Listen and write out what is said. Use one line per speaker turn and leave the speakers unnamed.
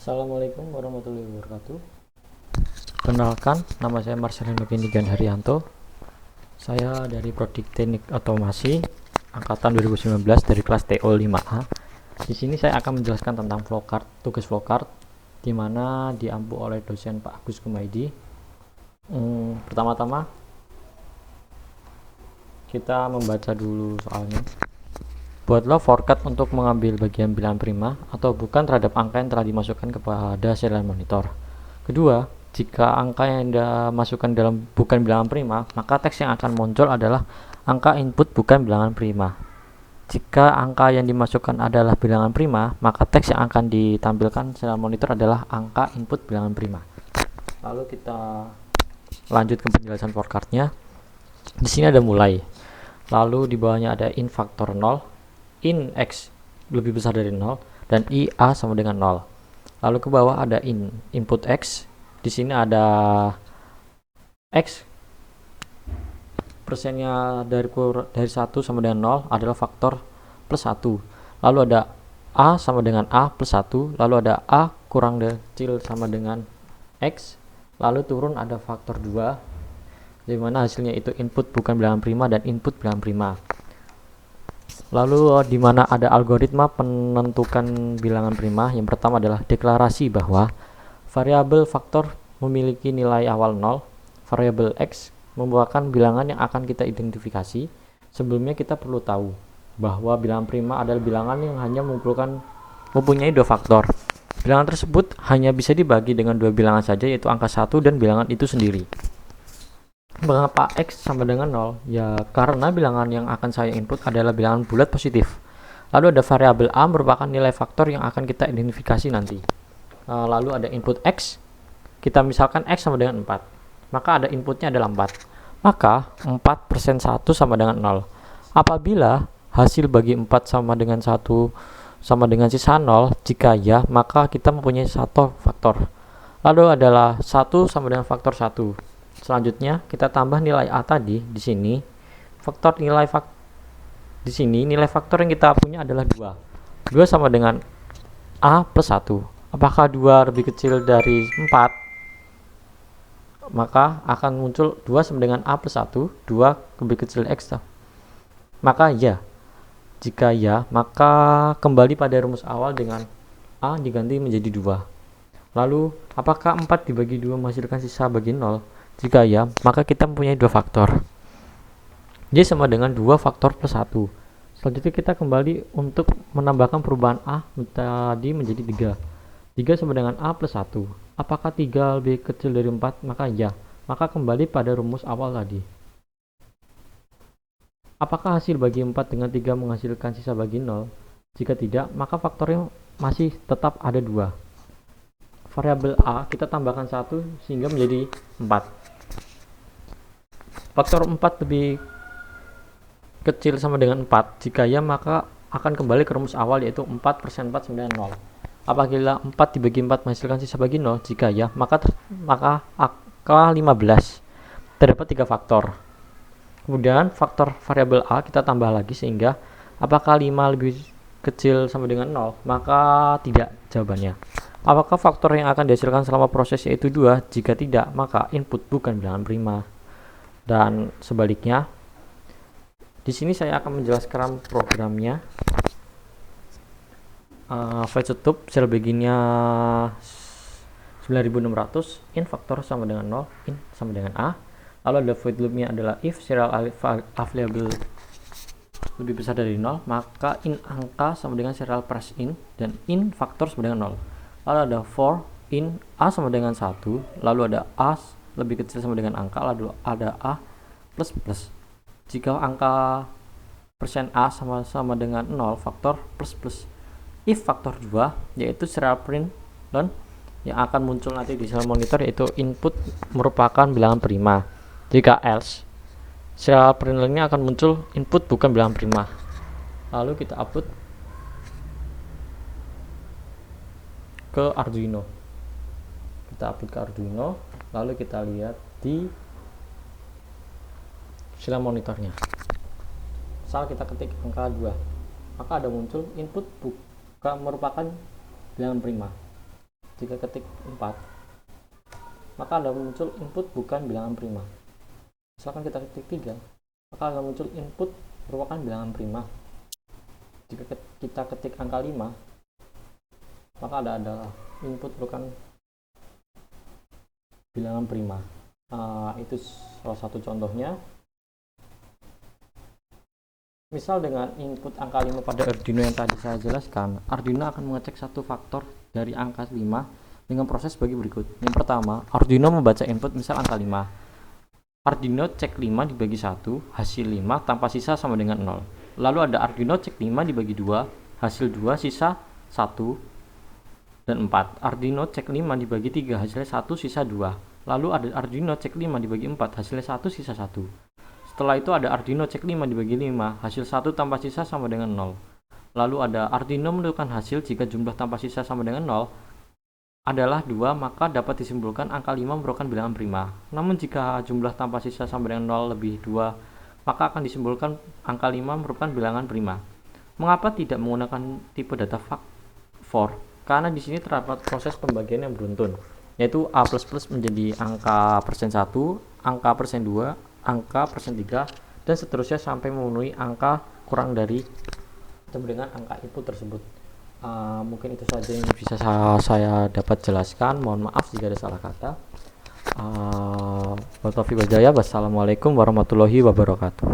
Assalamualaikum warahmatullahi wabarakatuh. Kenalkan, nama saya Marcelino Pindigan Haryanto. Saya dari Prodi Teknik Otomasi angkatan 2019 dari kelas TO 5A. Di sini saya akan menjelaskan tentang flowcard, tugas flowcard di mana diampu oleh dosen Pak Agus Kumaydi. Pertama-tama kita membaca dulu soalnya. Buatlah forecast untuk mengambil bagian bilangan prima atau bukan terhadap angka yang telah dimasukkan kepada serial monitor. Kedua, jika angka yang Anda masukkan dalam bukan bilangan prima, maka teks yang akan muncul adalah angka input bukan bilangan prima. Jika angka yang dimasukkan adalah bilangan prima, maka teks yang akan ditampilkan serial monitor adalah angka input bilangan prima. Lalu kita lanjut ke penjelasan forecastnya. Di sini ada mulai. Lalu di bawahnya ada in faktor 0. In X lebih besar dari 0 dan IA sama dengan 0. Lalu ke bawah ada input X. Di sini ada X persennya dari 1 sama dengan 0 adalah faktor plus 1. Lalu ada A sama dengan A plus 1. Lalu ada A kurang kecil sama dengan X. Lalu turun ada faktor 2, di mana hasilnya itu input bukan bilangan prima dan input bilangan prima. Lalu di mana ada algoritma penentukan bilangan prima. Yang pertama adalah deklarasi bahwa variabel faktor memiliki nilai awal 0, variabel X merupakan bilangan yang akan kita identifikasi. Sebelumnya kita perlu tahu bahwa bilangan prima adalah bilangan yang hanya mempunyai dua faktor. Bilangan tersebut hanya bisa dibagi dengan dua bilangan saja, yaitu angka 1 dan bilangan itu sendiri. Mengapa X sama dengan 0? Ya karena bilangan yang akan saya input adalah bilangan bulat positif. Lalu ada variabel A merupakan nilai faktor yang akan kita identifikasi nanti. Lalu ada input X. Kita misalkan X sama dengan 4. Maka ada inputnya adalah 4. Maka 4% 1 sama dengan 0. Apabila hasil bagi 4 sama dengan 1 sama dengan sisa 0, jika ya, maka kita mempunyai satu faktor. Lalu adalah 1 sama dengan faktor 1. Selanjutnya kita tambah nilai A tadi di sini. Di sini nilai faktor yang kita punya adalah 2. 2 sama dengan A plus 1. Apakah 2 lebih kecil dari 4? Maka akan muncul 2 sama dengan A plus 1. 2 lebih kecil X. Maka ya. Jika ya, maka kembali pada rumus awal dengan A diganti menjadi 2. Lalu apakah 4 dibagi 2 menghasilkan sisa bagi 0? Jika ya, maka kita mempunyai dua faktor. Y sama dengan 2 faktor plus 1. Selanjutnya kita kembali untuk menambahkan perubahan A tadi menjadi 3. 3 sama dengan A plus 1. Apakah 3 lebih kecil dari 4? Maka ya. Maka kembali pada rumus awal tadi. Apakah hasil bagi 4 dengan 3 menghasilkan sisa bagi 0? Jika tidak, maka faktornya masih tetap ada 2. Variabel A kita tambahkan 1 sehingga menjadi 4. Faktor 4 lebih kecil sama dengan 4. Jika ya, maka akan kembali ke rumus awal, yaitu 4% 4 sama dengan 0. Apabila 4 dibagi 4 menghasilkan sisa bagi 0, jika ya, maka angka 15. Terdapat 3 faktor. Kemudian faktor variabel A kita tambah lagi sehingga apakah 5 lebih kecil sama dengan 0? Maka tidak jawabannya. Apakah faktor yang akan dihasilkan selama proses yaitu 2? Jika tidak, maka input bukan bilangan prima. Dan sebaliknya, di sini saya akan menjelaskan programnya. File tutup sel beginnya 9600, in faktor sama dengan 0, in sama dengan A. Lalu ada void loopnya adalah if serial available lebih besar dari 0, maka in angka sama dengan serial press in, dan in faktor sama dengan 0. Lalu ada for in A sama dengan 1, lalu ada A lebih kecil sama dengan angka, lalu ada A plus plus. Jika angka persen A sama dengan 0, faktor plus plus. If faktor 2, yaitu serial print learn yang akan muncul nanti di serial monitor, yaitu input merupakan bilangan prima. Jika else, serial print learn-nya akan muncul input bukan bilangan prima. Lalu kita upload ke Arduino. Lalu kita lihat di serial monitornya. Misal kita ketik angka 2, maka ada muncul input bukan merupakan bilangan prima. Jika ketik 4, maka ada muncul input bukan bilangan prima. Misalkan kita ketik 3, maka akan muncul input merupakan bilangan prima. Jika kita ketik angka 5, maka ada input merupakan bilangan prima. Itu salah satu contohnya. Misal dengan input angka 5 pada Arduino yang tadi saya jelaskan, Arduino akan mengecek satu faktor dari angka 5 dengan proses bagi berikut. Yang pertama, Arduino membaca input misal angka 5. Arduino cek 5 dibagi 1, hasil 5 tanpa sisa sama dengan 0. Lalu ada Arduino cek 5 dibagi 2, hasil 2 sisa 1 dan 4. Arduino cek 5 dibagi 3, hasilnya 1 sisa 2. Lalu ada Arduino cek 5 dibagi 4, hasilnya 1 sisa 1. Setelah itu ada Arduino cek 5 dibagi 5, hasil 1 tanpa sisa sama dengan 0. Lalu ada Arduino menentukan hasil jika jumlah tanpa sisa sama dengan 0 adalah 2, maka dapat disimpulkan angka 5 merupakan bilangan prima. Namun jika jumlah tanpa sisa sama dengan 0 lebih 2, maka akan disimpulkan angka 5 merupakan bilangan prima. Mengapa tidak menggunakan tipe data for? Karena di sini terdapat proses pembagian yang beruntun, yaitu A++ menjadi angka persen 1, angka persen 2, angka persen 3, dan seterusnya sampai memenuhi angka kurang dari sama dengan angka input tersebut. Mungkin itu saja yang bisa saya dapat jelaskan. Mohon maaf jika ada salah kata. Wassalamualaikum warahmatullahi wabarakatuh.